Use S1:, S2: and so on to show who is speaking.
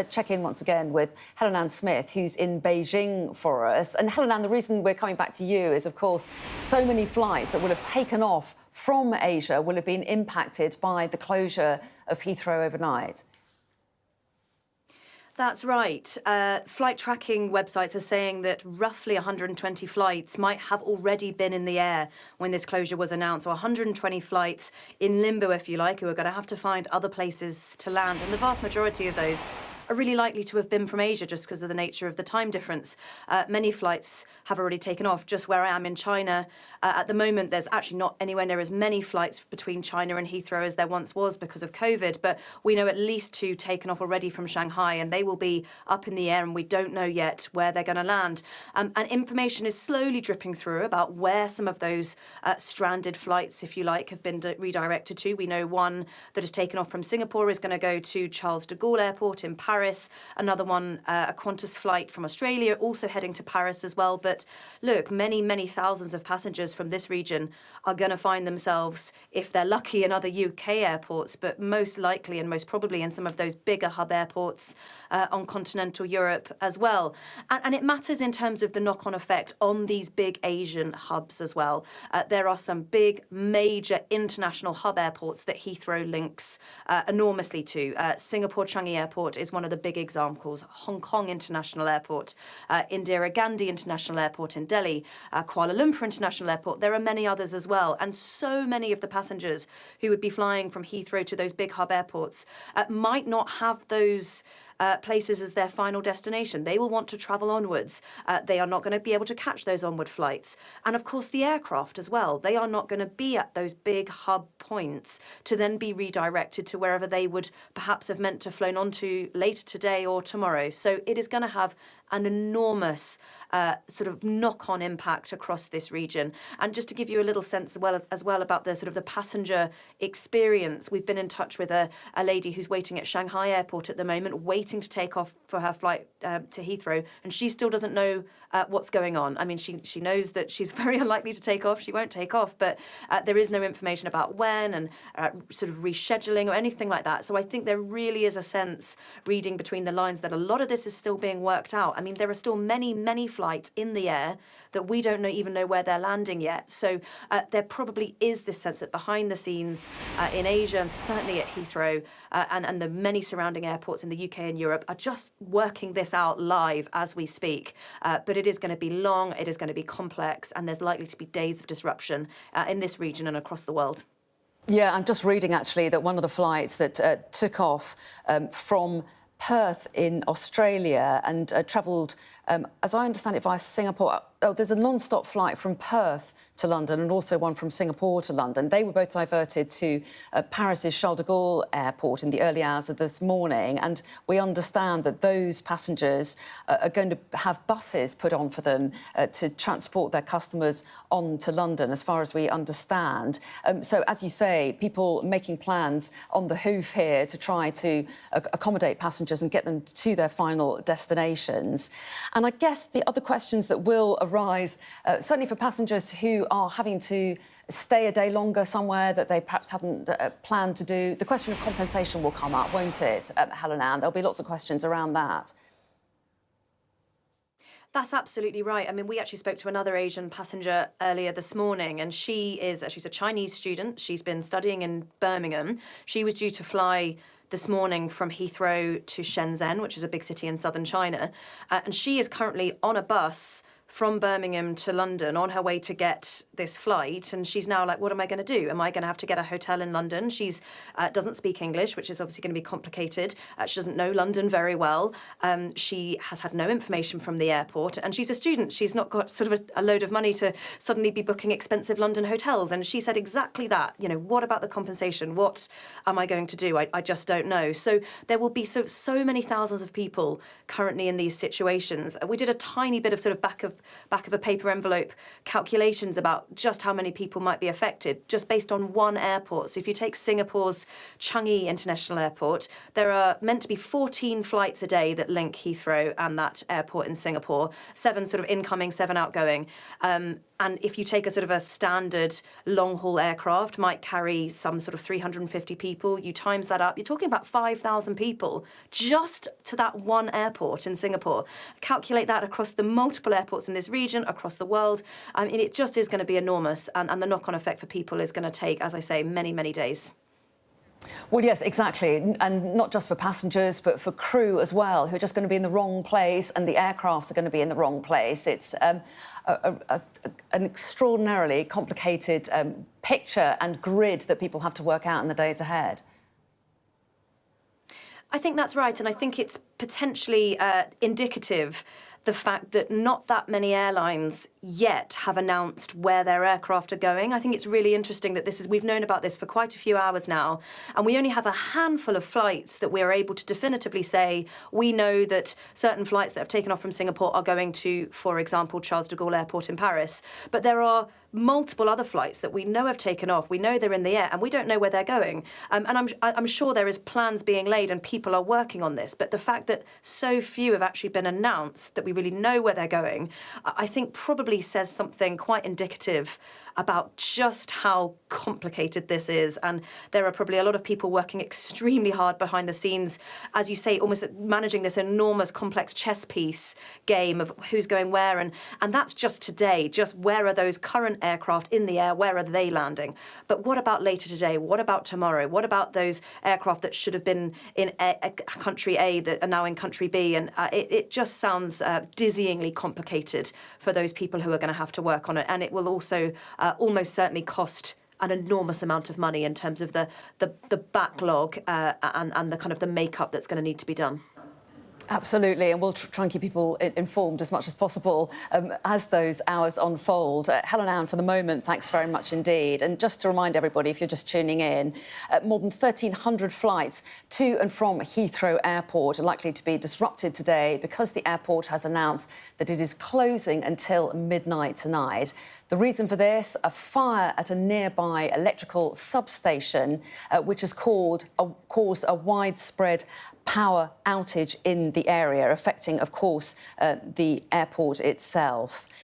S1: check in once again with Helen-Ann Smith, who's in Beijing for us. And Helen-Ann, the reason we're coming back to you is, of course, so many flights that will have taken off from Asia will have been impacted by the closure of Heathrow overnight.
S2: That's right. Flight tracking websites are saying that roughly 120 flights might have already been in the air when this closure was announced. So 120 flights in limbo, if you like, who are going to have to find other places to land. And the vast majority of those are really likely to have been from Asia just because of the nature of the time difference. Many flights have already taken off. Just where I am in China, at the moment, there's actually not anywhere near as many flights between China and Heathrow as there once was because of COVID, but we know at least 2 taken off already from Shanghai, and they will be up in the air, and we don't know yet where they're going to land. And information is slowly dripping through about where some of those stranded flights, if you like, have been redirected to. We know one that has taken off from Singapore is going to go to Charles de Gaulle Airport in Paris. Another one, a Qantas flight from Australia, also heading to Paris as well. But look, many, many thousands of passengers from this region are going to find themselves, if they're lucky, in other UK airports, but most likely and most probably in some of those bigger hub airports on continental Europe as well. And it matters in terms of the knock-on effect on these big Asian hubs as well. There are some big, major international hub airports that Heathrow links enormously to. Singapore Changi Airport is one of the big examples. Hong Kong International Airport, Indira Gandhi International Airport in Delhi, Kuala Lumpur International Airport. There are many others as well. And so many of the passengers who would be flying from Heathrow to those big hub airports might not have those places as their final destination. They will want to travel onwards. They are not going to be able to catch those onward flights. And of course, the aircraft as well. They are not going to be at those big hub points to then be redirected to wherever they would perhaps have meant to have flown onto later today or tomorrow. So it is going to have an enormous sort of knock-on impact across this region. And just to give you a little sense as well about the sort of the passenger experience, we've been in touch with a lady who's waiting at Shanghai Airport at the moment, waiting to take off for her flight to Heathrow, and she still doesn't know what's going on. I mean, she knows that she's very unlikely to take off. She won't take off, but there is no information about when and sort of rescheduling or anything like that. So I think there really is a sense, reading between the lines, that a lot of this is still being worked out. I mean, there are still many, many flights in the air that we don't even know where they're landing yet. So there probably is this sense that behind the scenes in Asia, and certainly at Heathrow and the many surrounding airports in the UK and Europe, are just working this out live as we speak. But it is going to be long, it is going to be complex, and there's likely to be days of disruption in this region and across the world.
S1: Yeah, I'm just reading, actually, that one of the flights that took off from Perth in Australia and travelled, as I understand it, via Singapore. Oh, there's a non-stop flight from Perth to London and also one from Singapore to London. They were both diverted to Paris's Charles de Gaulle Airport in the early hours of this morning. And we understand that those passengers are going to have buses put on for them to transport their customers on to London, as far as we understand. So, as you say, people making plans on the hoof here to try to accommodate passengers and get them to their final destinations. And I guess the other questions that will arise, certainly for passengers who are having to stay a day longer somewhere that they perhaps hadn't planned to do, the question of compensation will come up, won't it, Helen-Ann? There'll be lots of questions around that.
S2: That's absolutely right. I mean, we actually spoke to another Asian passenger earlier this morning, and she's a Chinese student. She's been studying in Birmingham. She was due to fly this morning from Heathrow to Shenzhen, which is a big city in southern China. And she is currently on a bus from Birmingham to London on her way to get this flight, and she's now like, what am I going to do? Am I going to have to get a hotel in London? She's doesn't speak English, which is obviously going to be complicated. She doesn't know London very well. She has had no information from the airport, and she's a student. She's not got sort of a load of money to suddenly be booking expensive London hotels. And she said exactly that. You know, what about the compensation? What am I going to do? I just don't know. So there will be so many thousands of people currently in these situations. We did a tiny bit of sort of back of a paper envelope calculations about just how many people might be affected, just based on one airport. So if you take Singapore's Changi International Airport, there are meant to be 14 flights a day that link Heathrow and that airport in Singapore, 7 sort of incoming, 7 outgoing. And if you take a sort of a standard long-haul aircraft, might carry some sort of 350 people, you times that up, you're talking about 5,000 people just to that one airport in Singapore. Calculate that across the multiple airports in this region, across the world. I mean, it just is going to be enormous, and the knock-on effect for people is going to take, as I say, many, many days.
S1: Well, yes, exactly. And not just for passengers, but for crew as well, who are just going to be in the wrong place, and the aircrafts are going to be in the wrong place. It's an extraordinarily complicated picture and grid that people have to work out in the days ahead.
S2: I think that's right, and I think it's potentially indicative, the fact that not that many airlines yet have announced where their aircraft are going. I think it's really interesting that we've known about this for quite a few hours now, and we only have a handful of flights that we're able to definitively say we know that certain flights that have taken off from Singapore are going to, for example, Charles de Gaulle Airport in Paris. But there are multiple other flights that we know have taken off, we know they're in the air, and we don't know where they're going. And I'm sure there is plans being laid and people are working on this, but the fact that so few have actually been announced, that we really know where they're going, I think probably says something quite indicative about just how complicated this is. And there are probably a lot of people working extremely hard behind the scenes, as you say, almost managing this enormous complex chess piece game of who's going where. And that's just today, just where are those current aircraft in the air, where are they landing? But what about later today? What about tomorrow? What about those aircraft that should have been in country A that are now in country B? And it just sounds dizzyingly complicated for those people who are going to have to work on it. And it will also almost certainly cost an enormous amount of money in terms of the backlog and the kind of the makeup that's going to need to be done.
S1: Absolutely, and we'll try and keep people informed as much as possible as those hours unfold. Helen-Ann, for the moment, thanks very much indeed. And just to remind everybody, if you're just tuning in, more than 1,300 flights to and from Heathrow Airport are likely to be disrupted today because the airport has announced that it is closing until midnight tonight. The reason for this, a fire at a nearby electrical substation, which has caused a widespread power outage in the area, affecting, of course, the airport itself.